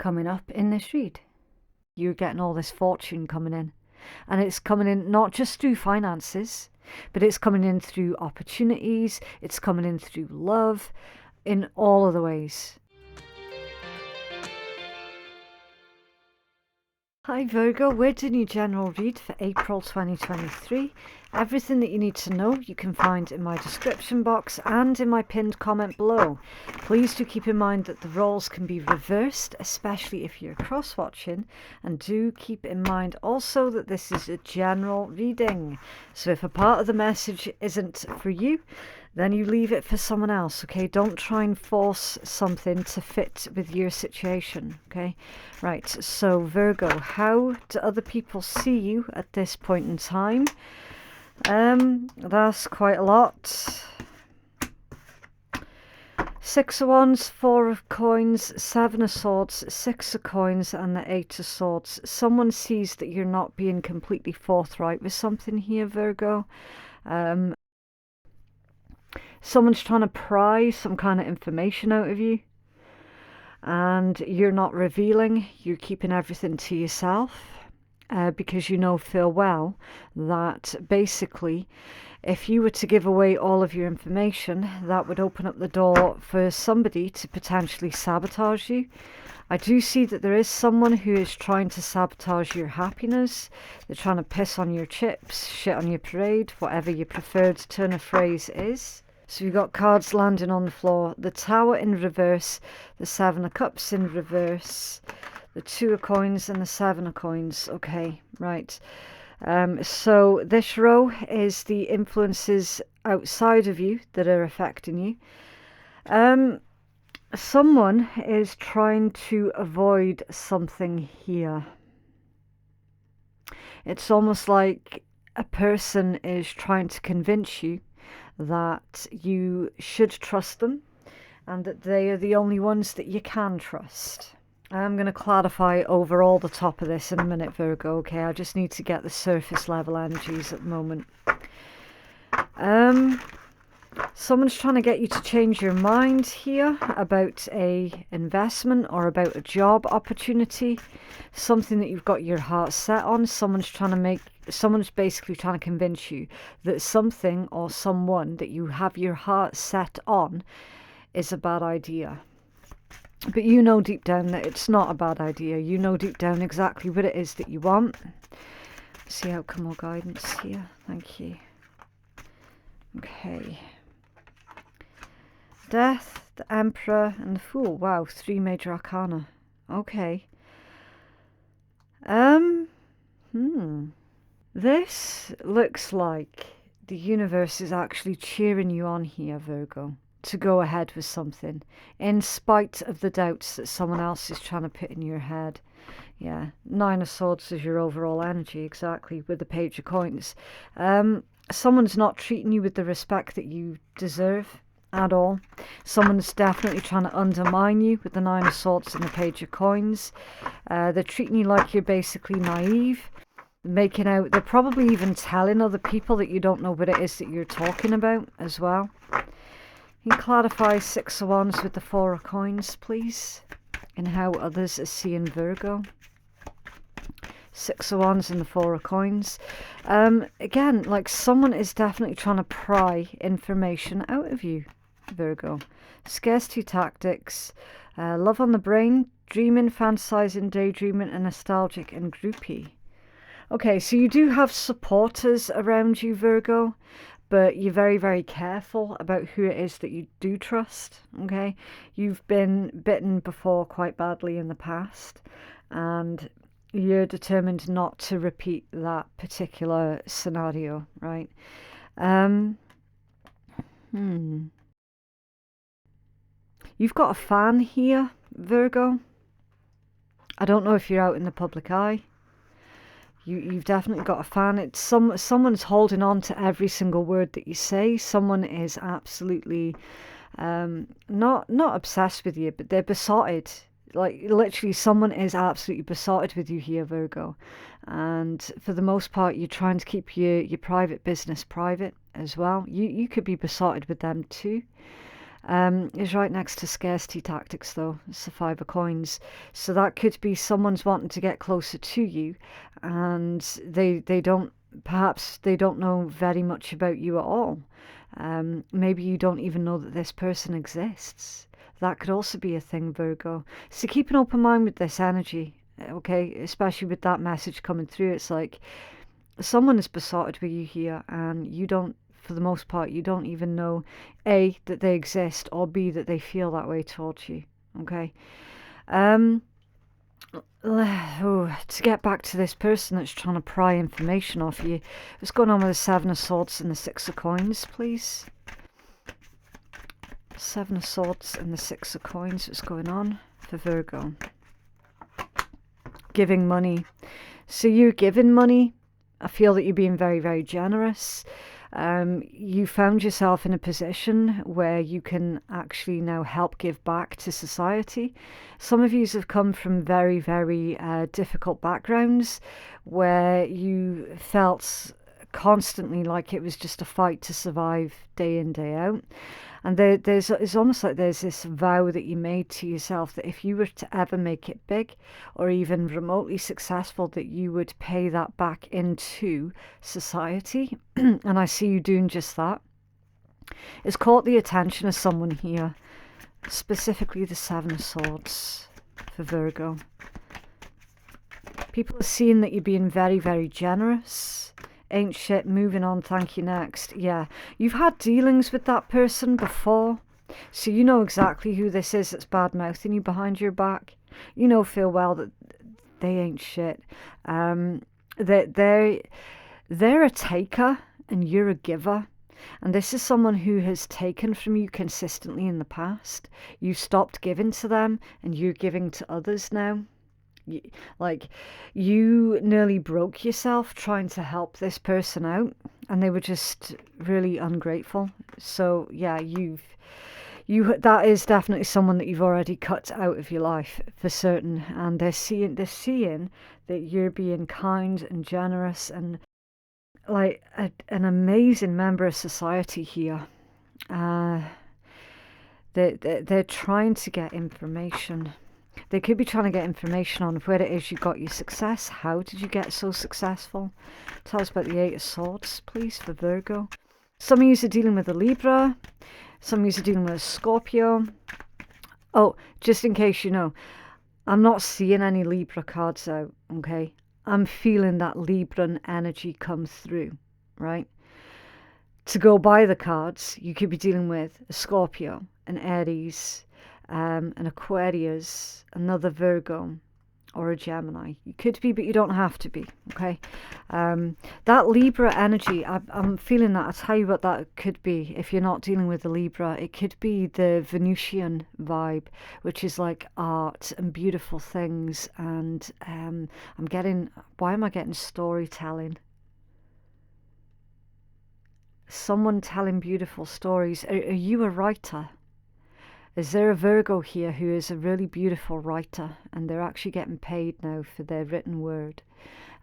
coming up in this read. You're getting all this fortune coming in. And it's coming in not just through finances, but it's coming in through opportunities, it's coming in through love, in all of the ways. Hi Virgo, we're doing your general read for April 2023. Everything that you need to know you can find in my description box and in my pinned comment below. Please do keep in mind that the roles can be reversed, especially if you're cross-watching, and do keep in mind also that this is a general reading. So if a part of the message isn't for you, then you leave it for someone else, okay? Don't try and force something to fit with your situation, okay? Right, so Virgo, how do other people see you at this point in time? That's quite a lot. 6 of Wands, 4 of Coins, 7 of Swords, 6 of Coins, and the 8 of Swords. Someone sees that you're not being completely forthright with something here, Virgo. Someone's trying to pry some kind of information out of you, and you're not revealing. You're keeping everything to yourself, because you know full well that basically if you were to give away all of your information, that would open up the door for somebody to potentially sabotage you. I do see that there is someone who is trying to sabotage your happiness. They're trying to piss on your chips, shit on your parade, whatever your preferred turn of phrase is. So you've got cards landing on the floor. The Tower in reverse, the 7 of Cups in reverse, the 2 of Coins and the 7 of Coins. Okay, right. So this row is the influences outside of you that are affecting you. Someone is trying to avoid something here. It's almost like a person is trying to convince you that you should trust them and that they are the only ones that you can trust. I'm going to clarify over all the top of this in a minute, Virgo, okay? I just need to get the surface level energies at the moment. Someone's trying to get you to change your mind here about a investment or about a job opportunity, something that you've got your heart set on. Someone's basically trying to convince you that something or someone that you have your heart set on is a bad idea. But you know deep down that it's not a bad idea. You know deep down exactly what it is that you want. See outcome or guidance here. Thank you. Okay. Death, the Emperor, and the Fool. Wow, 3 major arcana. Okay. This looks like the universe is actually cheering you on here, Virgo, to go ahead with something, in spite of the doubts that someone else is trying to put in your head. Yeah, 9 of Swords is your overall energy, exactly, with the Page of Coins. Someone's not treating you with the respect that you deserve at all. Someone's definitely trying to undermine you with the 9 of Swords and the Page of Coins. They're treating you like you're basically naive. They're probably even telling other people that you don't know what it is that you're talking about as well. Can you clarify 6 of Wands with the 4 of Coins, please? And how others are seeing Virgo. 6 of Wands and the 4 of Coins. Again, like someone is definitely trying to pry information out of you, Virgo. Scarcity tactics, love on the brain, dreaming, fantasizing, daydreaming, and nostalgic and groupie. Okay, so you do have supporters around you, Virgo, but you're very, very careful about who it is that you do trust, okay? You've been bitten before quite badly in the past, and you're determined not to repeat that particular scenario, right? You've got a fan here, Virgo. I don't know if you're out in the public eye. You've definitely got a fan. It's someone's holding on to every single word that you say. Someone is absolutely not obsessed with you, but they're besotted. Like literally, someone is absolutely besotted with you here, Virgo. And for the most part, you're trying to keep your private business private as well. You could be besotted with them too. is right next to scarcity tactics, though. It's the 5 of coins. So that could be someone's wanting to get closer to you, and perhaps they don't know very much about you at all. Maybe you don't even know that this person exists. That could also be a thing, Virgo. So keep an open mind with this energy, okay? Especially with that message coming through. It's like someone is besotted with you here, and you don't, for the most part, you don't even know, A, that they exist, or B, that they feel that way towards you, okay? To get back to this person that's trying to pry information off you, what's going on with the 7 of Swords and the 6 of Coins, please? 7 of Swords and the 6 of Coins, what's going on for Virgo? Giving money. So you're giving money. I feel that you're being very, very generous. You found yourself in a position where you can actually now help give back to society. Some of you have come from very, very difficult backgrounds where you felt constantly like it was just a fight to survive day in, day out. And it's almost like there's this vow that you made to yourself that if you were to ever make it big or even remotely successful, that you would pay that back into society. And I see you doing just that. It's caught the attention of someone here, specifically the 7 of Swords for Virgo. People are seeing that you're being very, very generous. Ain't shit, moving on, thank you, next. Yeah, you've had dealings with that person before, so you know exactly who this is that's bad-mouthing you behind your back. You know full well that they ain't shit. They're a taker and you're a giver. And this is someone who has taken from you consistently in the past. You stopped giving to them and you're giving to others now. You nearly broke yourself trying to help this person out, and they were just really ungrateful. So yeah, that is definitely someone that you've already cut out of your life for certain, and they're seeing that you're being kind and generous and like an amazing member of society here. They're trying to get information. They could be trying to get information on where it is you got your success. How did you get so successful? Tell us about the 8 of Swords, please, for Virgo. Some of you are dealing with a Libra. Some of you are dealing with a Scorpio. Oh, just in case you know, I'm not seeing any Libra cards out, okay? I'm feeling that Libran energy come through, right? To go by the cards, you could be dealing with a Scorpio, an Aries, an Aquarius, another Virgo, or a Gemini. You could be, but you don't have to be, okay? That Libra energy, I'm feeling that. I'll tell you what that could be. If you're not dealing with the Libra, it could be the Venusian vibe, which is like art and beautiful things. And why am I getting storytelling? Someone telling beautiful stories. Are you a writer? Is there a Virgo here who is a really beautiful writer and they're actually getting paid now for their written word?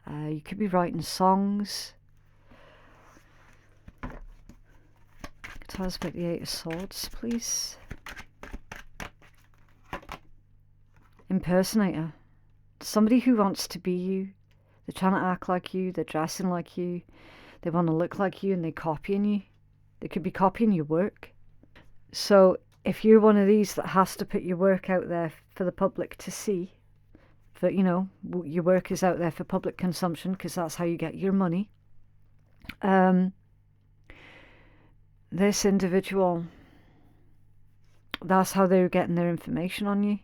You could be writing songs. Tell us about the 8 of Swords, please. Impersonator. Somebody who wants to be you. They're trying to act like you. They're dressing like you. They want to look like you and they're copying you. They could be copying your work. So if you're one of these that has to put your work out there for the public to see, that, you know, your work is out there for public consumption because that's how you get your money. This individual, that's how they're getting their information on you.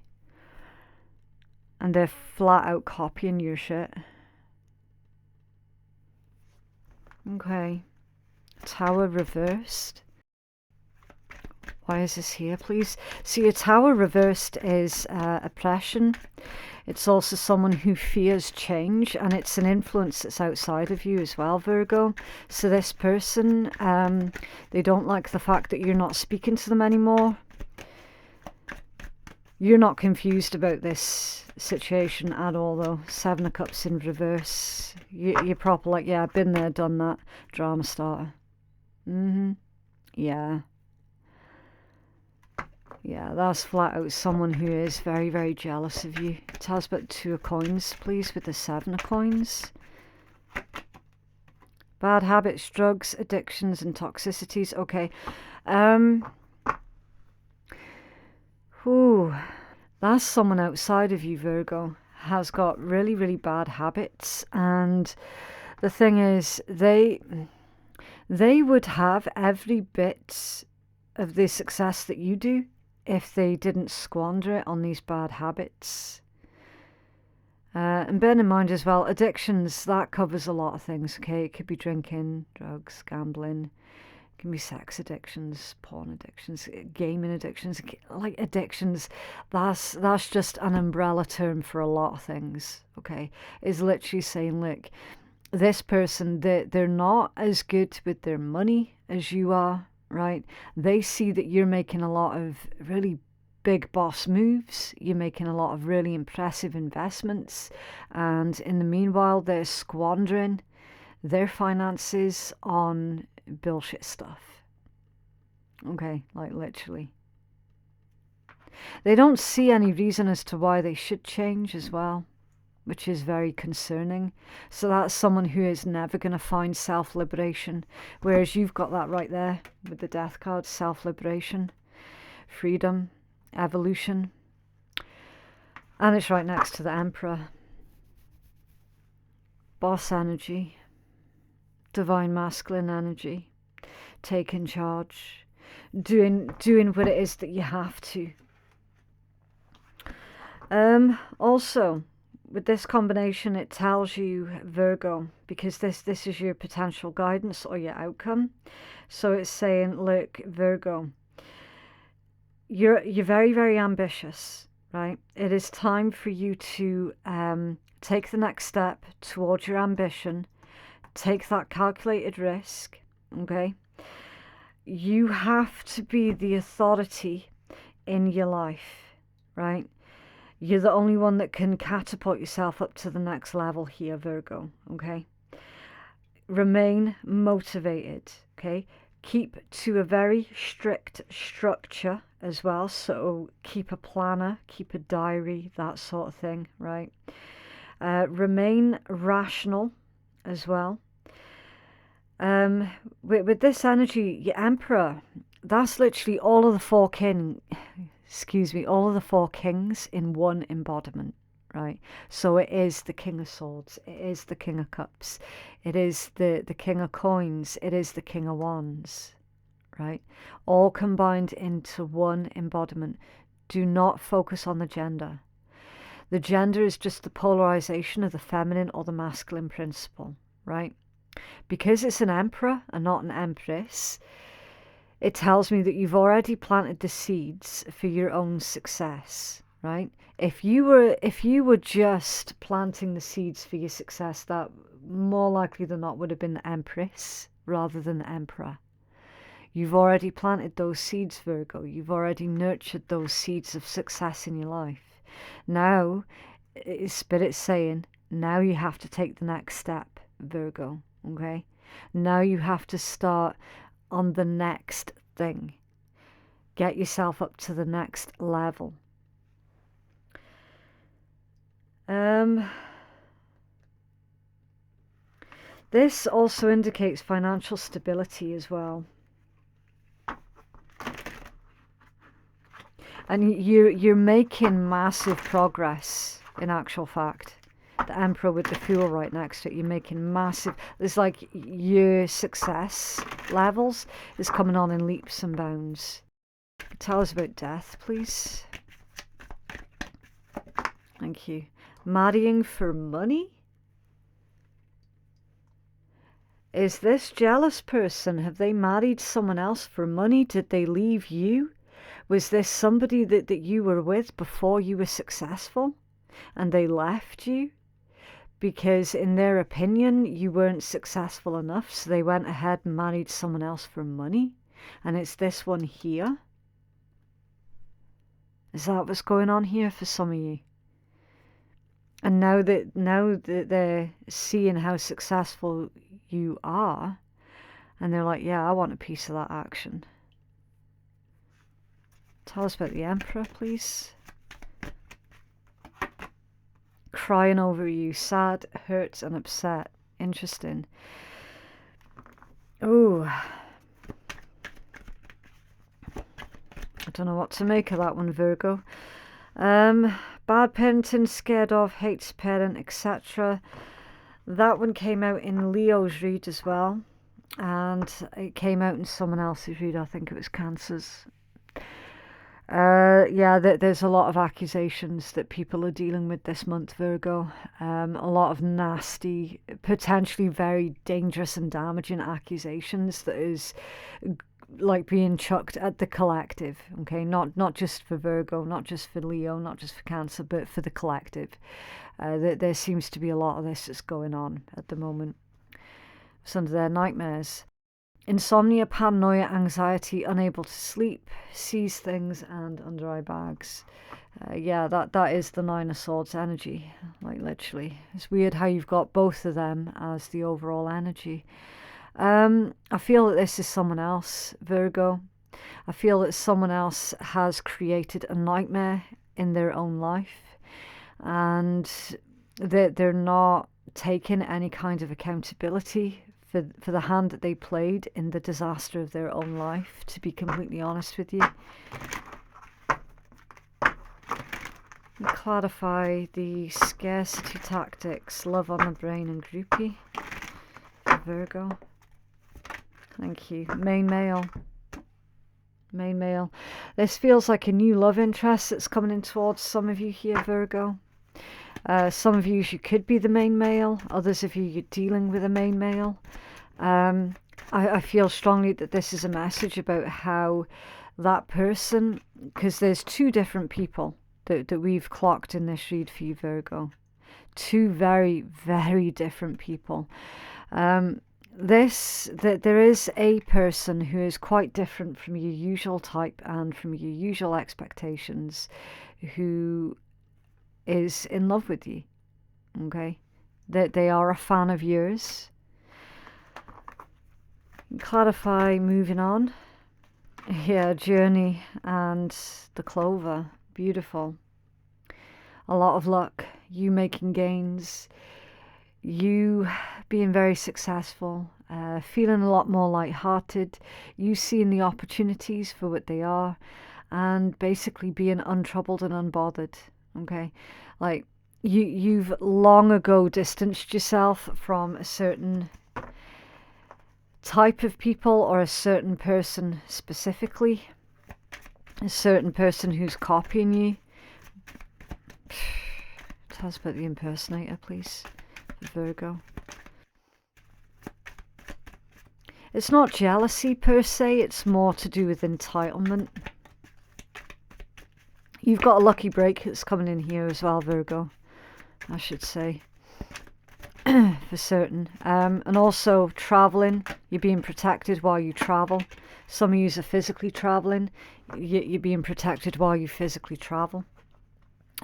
And they're flat out copying your shit. Okay. Tower reversed. Why is this here, please? See, a Tower reversed is oppression. It's also someone who fears change, and it's an influence that's outside of you as well, Virgo. So this person, they don't like the fact that you're not speaking to them anymore. You're not confused about this situation at all, though. 7 of Cups in reverse. You're proper like, yeah, I've been there, done that. Drama starter. Yeah. Yeah, that's flat out someone who is very, very jealous of you. Tell us about 2 of coins, please, with the 7 of coins. Bad habits, drugs, addictions, and toxicities. Okay. That's someone outside of you, Virgo, has got really, really bad habits. And the thing is, they would have every bit of the success that you do if they didn't squander it on these bad habits. And bear in mind as well, addictions, that covers a lot of things, okay? It could be drinking, drugs, gambling. It can be sex addictions, porn addictions, gaming addictions. Like addictions, that's just an umbrella term for a lot of things, okay? It's literally saying, look, this person, they're not as good with their money as you are, right? They see that you're making a lot of really big boss moves, you're making a lot of really impressive investments, and in the meanwhile they're squandering their finances on bullshit stuff. Okay, like literally. They don't see any reason as to why they should change as well, which is very concerning. So that's someone who is never going to find self-liberation, whereas you've got that right there with the Death card. Self-liberation, freedom, evolution, and it's right next to the Emperor. Boss energy, divine masculine energy, taking charge, doing what it is that you have to. Also, with this combination, it tells you, Virgo, because this is your potential guidance or your outcome. So it's saying, look, Virgo, you're very, very ambitious, right? It is time for you to take the next step towards your ambition. Take that calculated risk, okay? You have to be the authority in your life, right? You're the only one that can catapult yourself up to the next level here, Virgo, okay? Remain motivated, okay? Keep to a very strict structure as well. So keep a planner, keep a diary, that sort of thing, right? Remain rational as well. With this energy, your Emperor, that's literally all of the four kings in one embodiment, right? So it is the King of Swords, it is the King of Cups, it is the King of Coins, it is the King of Wands, right? All combined into one embodiment. Do not focus on the gender. The gender is just the polarization of the feminine or the masculine principle, right? Because it's an Emperor and not an Empress, it tells me that you've already planted the seeds for your own success, right? If you were just planting the seeds for your success, that more likely than not would have been the Empress rather than the Emperor. You've already planted those seeds, Virgo. You've already nurtured those seeds of success in your life. Now, Spirit's saying, now you have to take the next step, Virgo, okay? Now you have to start on the next thing. Get yourself up to the next level. This also indicates financial stability as well. And you're making massive progress, in actual fact. The Emperor with the Fool right next to it, you're making massive... There's like your success levels is coming on in leaps and bounds. Tell us about death, please. Thank you. Marrying for money? Is this jealous person, have they married someone else for money? Did they leave you? Was this somebody that you were with before you were successful and they left you because in their opinion you weren't successful enough, so they went ahead and married someone else for money? And it's this one here. Is that what's going on here for some of you? And now that they're seeing how successful you are, and they're like, yeah, I want a piece of that action. Tell us about the Emperor, please. Crying over you, sad, hurt and upset. Interesting. Ooh. I don't know what to make of that one, Virgo. Bad parenting, scared of, hates parent, etc. That one came out in Leo's read as well. And it came out in someone else's read. I think it was Cancer's. Yeah, there's a lot of accusations that people are dealing with this month, Virgo. A lot of nasty, potentially very dangerous and damaging accusations that is like being chucked at the collective. Okay, not just for Virgo, not just for Leo, not just for Cancer, but for the collective. There seems to be a lot of this that's going on at the moment. It's under their nightmares. Insomnia, paranoia, anxiety, unable to sleep, sees things, and under eye bags. Yeah, that is the Nine of Swords energy, like literally. It's weird how you've got both of them as the overall energy. I feel that this is someone else, Virgo. I feel that someone else has created a nightmare in their own life, and they're not taking any kind of accountability for the hand that they played in the disaster of their own life, to be completely honest with you. Clarify the scarcity tactics, love on the brain and groupie for Virgo. Thank you. Main male. Main male. This feels like a new love interest that's coming in towards some of you here, Virgo. Some of you could be the main male. Others of you, you're dealing with a main male. I feel strongly that this is a message about how that person, because there's two different people that we've clocked in this read for you, Virgo. Two very, very different people. There is a person who is quite different from your usual type and from your usual expectations, who is in love with you. Okay, that they are a fan of yours. Clarify, moving on. Yeah, journey and the clover. Beautiful. A lot of luck. You making gains. You being very successful. Feeling a lot more lighthearted. You seeing the opportunities for what they are. And basically being untroubled and unbothered. Okay? Like, you've long ago distanced yourself from a certain type of people, or a certain person specifically, a certain person who's copying you. Tell us about the impersonator, please, Virgo. It's not jealousy per se, it's more to do with entitlement. You've got a lucky break that's coming in here as well, Virgo, I should say. For certain. And also traveling. You're being protected while you travel. Some of you are physically traveling. You're being protected while you physically travel.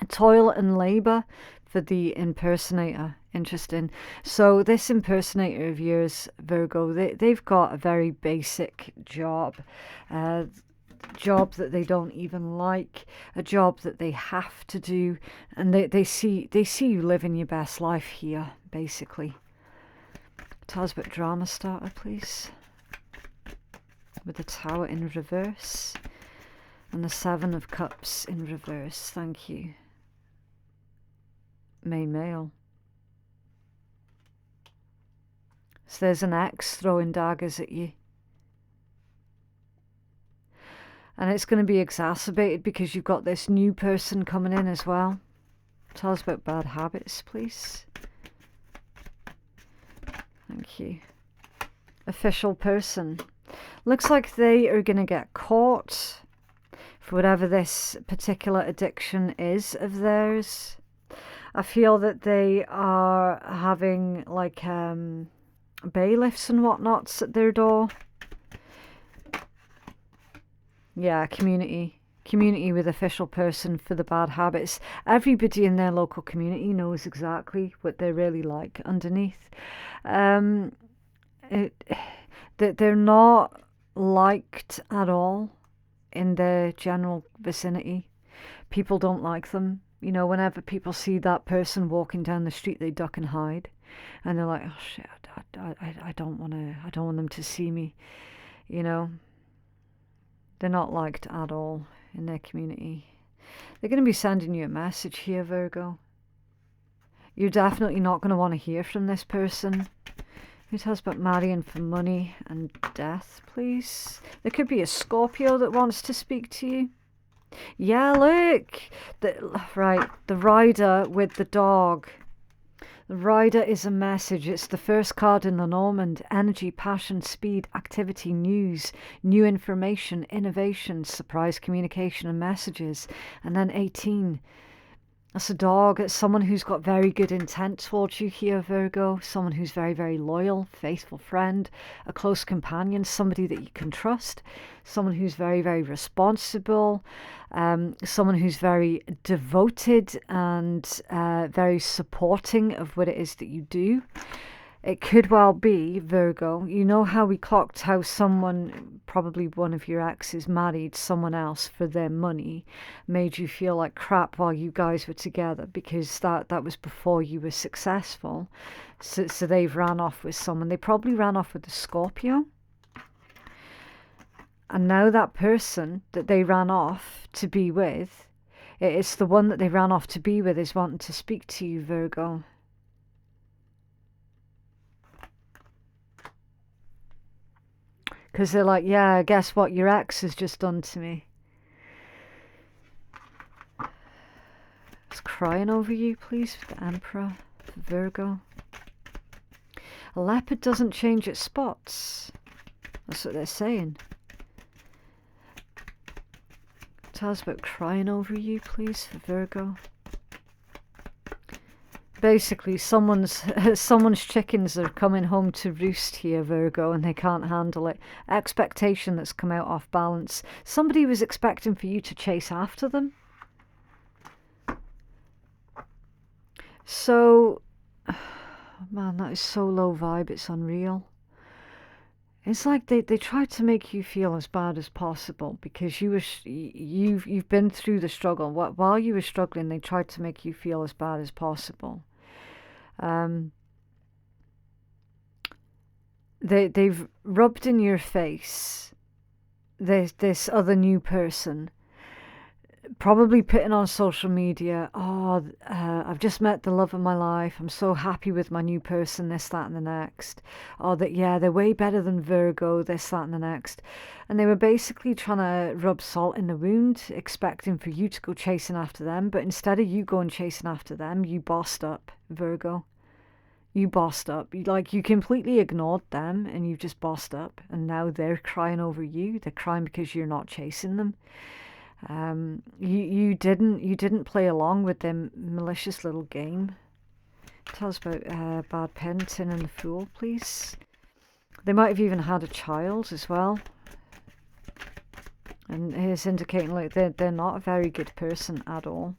Toil and labor for the impersonator. Interesting. So this impersonator of yours, Virgo, they've got a very basic job. Job that they don't even like, a job that they have to do, and they see you living your best life here, basically. Tell us about drama starter, please. With the Tower in reverse and the Seven of Cups in reverse. Thank you. Main male. So there's an ex throwing daggers at you. And it's going to be exacerbated because you've got this new person coming in as well. Tell us about bad habits, please. Thank you. Official person. Looks like they are going to get caught for whatever this particular addiction is of theirs. I feel that they are having like bailiffs and whatnots at their door. Yeah, community with official person for the bad habits. Everybody in their local community knows exactly what they're really like underneath. They're not liked at all. in their general vicinity. People don't like them. You know, whenever people see that person walking down the street, they duck and hide, and they're like, "Oh shit, I don't want them to see me." You know, they're not liked at all in their community. They're going to be sending you a message here, Virgo. You're definitely not going to want to hear from this person. Who tells about marrying for money and death, please? There could be a Scorpio that wants to speak to you. Yeah, look. Right, the rider with the dog. The rider is a message. It's the first card in the Normand. Energy, passion, speed, activity, news, new information, innovation, surprise communication and messages. And then 18. That's a dog. It's someone who's got very good intent towards you here, Virgo. Someone who's very, very loyal, faithful friend, a close companion, somebody that you can trust. Someone who's very, very responsible. Someone who's very devoted and very supporting of what it is that you do. It could well be, Virgo, you know how we clocked how someone, probably one of your exes, married someone else for their money, made you feel like crap while you guys were together because that was before you were successful. So they've ran off with someone. They probably ran off with a Scorpio. And now that person that they ran off to be with, it's the one that they ran off to be with is wanting to speak to you, Virgo. Because they're like, yeah, guess what your ex has just done to me. It's crying over you, please, for the Emperor, for Virgo. A leopard doesn't change its spots. That's what they're saying. Tell us about crying over you, please, for Virgo. Basically, someone's chickens are coming home to roost here, Virgo, and they can't handle it. Expectation that's come out off balance. Somebody was expecting for you to chase after them. So, man, that is so low vibe, it's unreal. It's like they tried to make you feel as bad as possible because you've been through the struggle. While you were struggling, they tried to make you feel as bad as possible. They've rubbed in your face this other new person, probably putting on social media, I've just met the love of my life, I'm so happy with my new person, this, that and the next. Or that, yeah, they're way better than Virgo, this, that and the next. And they were basically trying to rub salt in the wound, expecting for you to go chasing after them. But instead of you going chasing after them, you bossed up, Virgo. You bossed up. You completely ignored them and you just bossed up. And now they're crying over you. They're crying because you're not chasing them. You didn't play along with their malicious little game. Tell us about bad parenting and the Fool, please. They might have even had a child as well. And it's indicating like they're not a very good person at all.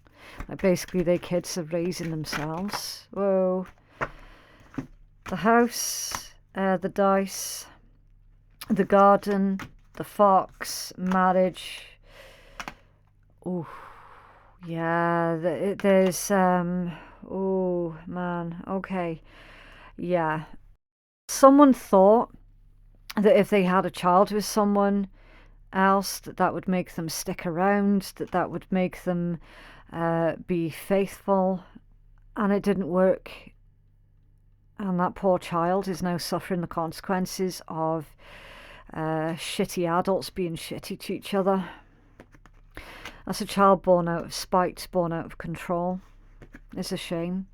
Like basically their kids are raising themselves. Whoa. The house, the dice, the garden, the fox, marriage. Oh, yeah, there's, oh, man, okay, yeah. Someone thought that if they had a child with someone else, that would make them stick around, that would make them be faithful, and it didn't work. And that poor child is now suffering the consequences of shitty adults being shitty to each other. That's a child born out of spite, born out of control. It's a shame.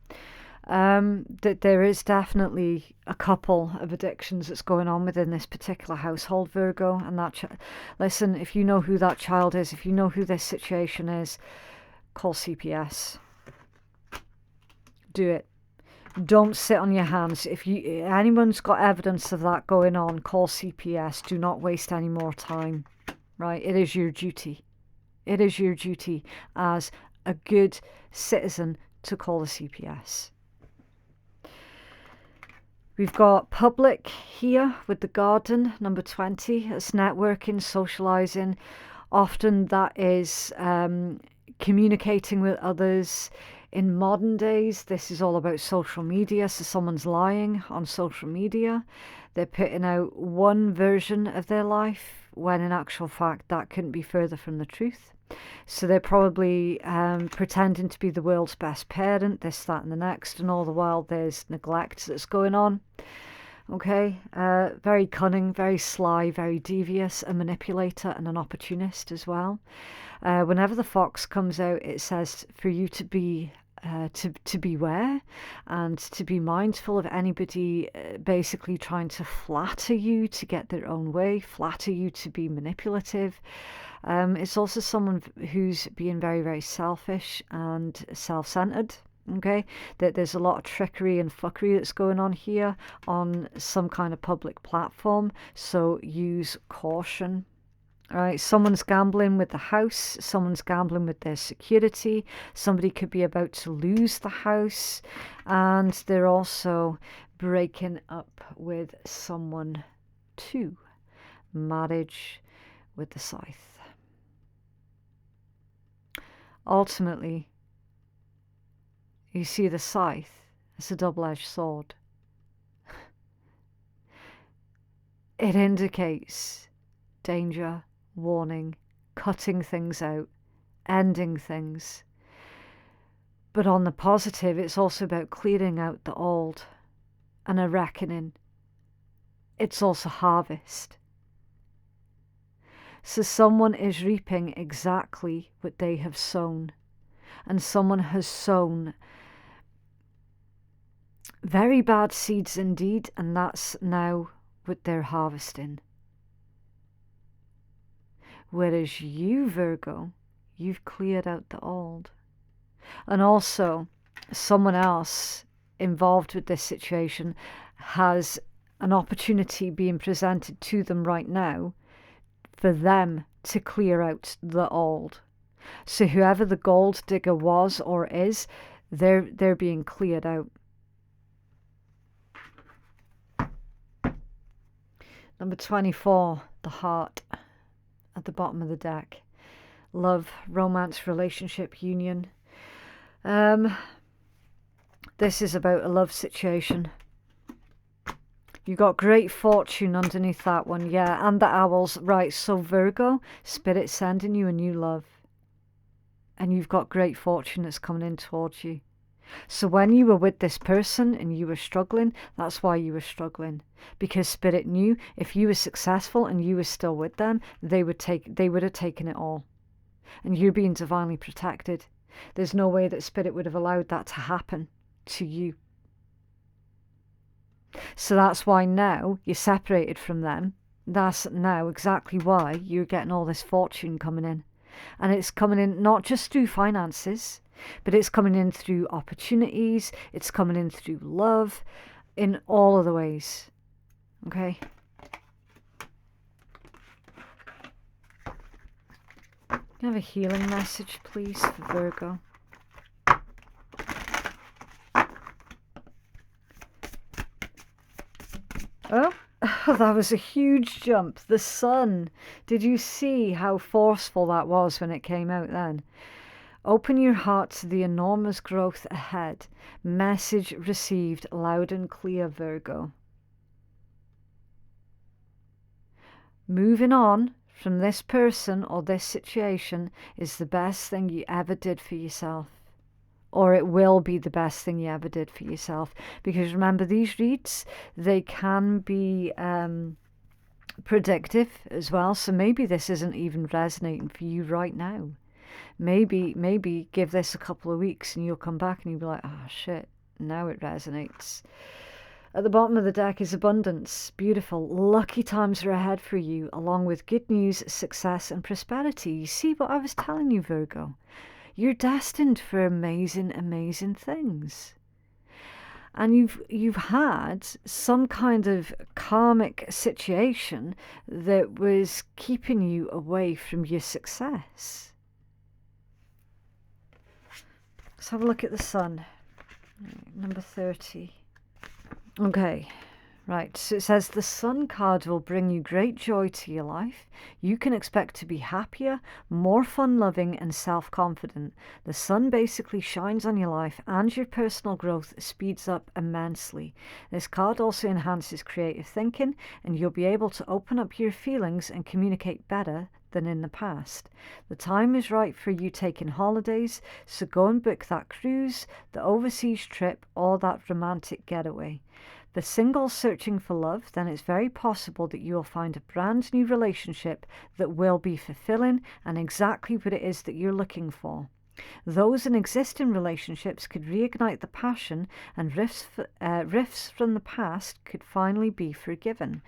That there is definitely a couple of addictions that's going on within this particular household, Virgo. And that, listen, if you know who that child is, if you know who this situation is, call CPS. Do it. Don't sit on your hands. If anyone's got evidence of that going on, call CPS. Do not waste any more time. Right? It is your duty. It is your duty as a good citizen to call the CPS. We've got public here with the garden, number 20. It's networking, socialising. Often that is communicating with others. In modern days, this is all about social media. So someone's lying on social media. They're putting out one version of their life when in actual fact that couldn't be further from the truth. So they're probably pretending to be the world's best parent, this, that and the next, and all the while there's neglect that's going on. Okay, very cunning, very sly, very devious, a manipulator and an opportunist as well. Whenever the fox comes out, it says for you to be to beware and to be mindful of anybody basically trying to flatter you to get their own way, flatter you to be manipulative. It's also someone who's being very, very selfish and self-centered. Okay, that there's a lot of trickery and fuckery that's going on here on some kind of public platform, so use caution. All right, someone's gambling with the house, someone's gambling with their security, somebody could be about to lose the house, and they're also breaking up with someone too. Marriage with the scythe. Ultimately, you see the scythe as a double-edged sword. It indicates danger, warning, cutting things out, ending things. But on the positive, it's also about clearing out the old and a reckoning. It's also harvest. So someone is reaping exactly what they have sown. And someone has sown very bad seeds indeed, and that's now what they're harvesting. Whereas you, Virgo, you've cleared out the old. And also, someone else involved with this situation has an opportunity being presented to them right now for them to clear out the old. So whoever the gold digger was or is, they're being cleared out. Number 24, the heart at the bottom of the deck. Love, romance, relationship, union. This is about a love situation. You've got great fortune underneath that one, yeah, and the owls. Right, so Virgo, Spirit's sending you a new love. And you've got great fortune that's coming in towards you. So when you were with this person and you were struggling, that's why you were struggling. Because Spirit knew if you were successful and you were still with them, they would have taken it all. And you're being divinely protected. There's no way that Spirit would have allowed that to happen to you. So that's why now you're separated from them. That's now exactly why you're getting all this fortune coming in. And it's coming in not just through finances, but it's coming in through opportunities, it's coming in through love, in all of the ways. Okay? Can I have a healing message, please, for Virgo? Oh, that was a huge jump. The sun. Did you see how forceful that was when it came out then? Open your heart to the enormous growth ahead. Message received loud and clear, Virgo. Moving on from this person or this situation is the best thing you ever did for yourself. Or it will be the best thing you ever did for yourself. Because remember, these reads, they can be predictive as well. So maybe this isn't even resonating for you right now. Maybe give this a couple of weeks and you'll come back and you'll be like, oh shit, now it resonates. At the bottom of the deck is abundance. Beautiful. Lucky times are ahead for you, along with good news, success and prosperity. You see what I was telling you, Virgo? You're destined for amazing, amazing things. And you've had some kind of karmic situation that was keeping you away from your success. Let's have a look at the sun. Number 30. Okay, Right, so it says the Sun card will bring you great joy to your life. You can expect to be happier, more fun-loving and self-confident. The Sun basically shines on your life and your personal growth speeds up immensely. This card also enhances creative thinking and you'll be able to open up your feelings and communicate better than in the past. The time is right for you taking holidays, so go and book that cruise, the overseas trip or that romantic getaway. For singles searching for love, then it's very possible that you will find a brand new relationship that will be fulfilling and exactly what it is that you're looking for. Those in existing relationships could reignite the passion and rifts from the past could finally be forgiven.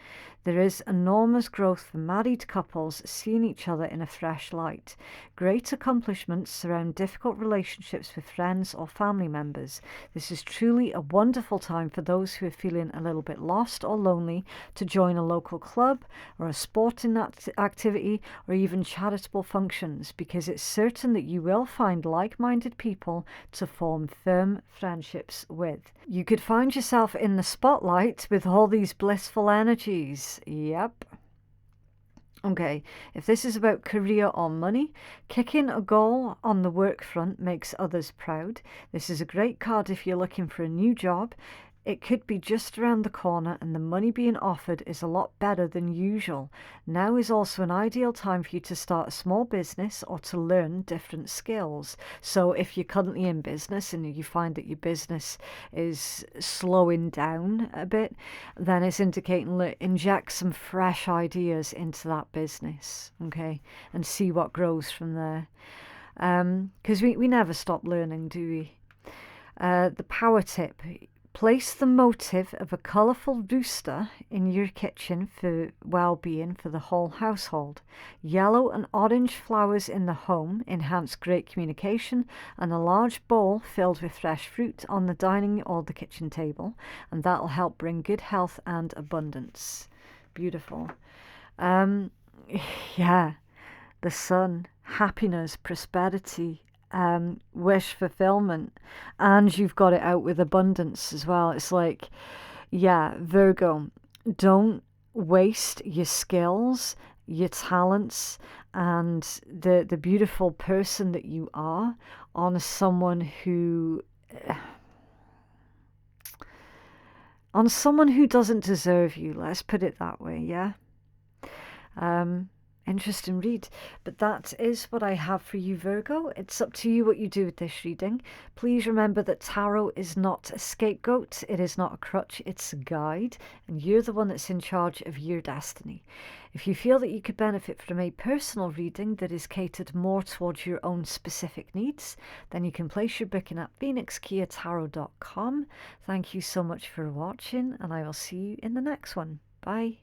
There is enormous growth for married couples seeing each other in a fresh light. Great accomplishments surround difficult relationships with friends or family members. This is truly a wonderful time for those who are feeling a little bit lost or lonely to join a local club or a sporting activity or even charitable functions, because it's certain that you will find like-minded people to form firm friendships with. You could find yourself in the spotlight with all these blissful energies. Yep. Okay, if this is about career or money, kicking a goal on the work front makes others proud. This is a great card if you're looking for a new job. It could be just around the corner and the money being offered is a lot better than usual. Now is also an ideal time for you to start a small business or to learn different skills. So if you're currently in business and you find that your business is slowing down a bit, then it's indicating, look, inject some fresh ideas into that business, okay, and see what grows from there. Because we never stop learning, do we? The power tip. Place the motif of a colourful rooster in your kitchen for well-being for the whole household. Yellow and orange flowers in the home enhance great communication, and a large bowl filled with fresh fruit on the dining or the kitchen table, and that'll help bring good health and abundance. Beautiful. Yeah, the Sun, happiness, prosperity, wish fulfillment, and you've got it out with abundance as well. It's like, yeah, Virgo, don't waste your skills, your talents, and the beautiful person that you are on someone who doesn't deserve you. Let's put it that way. Yeah. Interesting read, but that is what I have for you, Virgo. It's up to you what you do with this reading. Please remember that tarot is not a scapegoat, it is not a crutch, it's a guide, and you're the one that's in charge of your destiny. If you feel that you could benefit from a personal reading that is catered more towards your own specific needs, then you can place your booking at phoenixkeiatarot.com. Thank you so much for watching, and I will see you in the next one. Bye.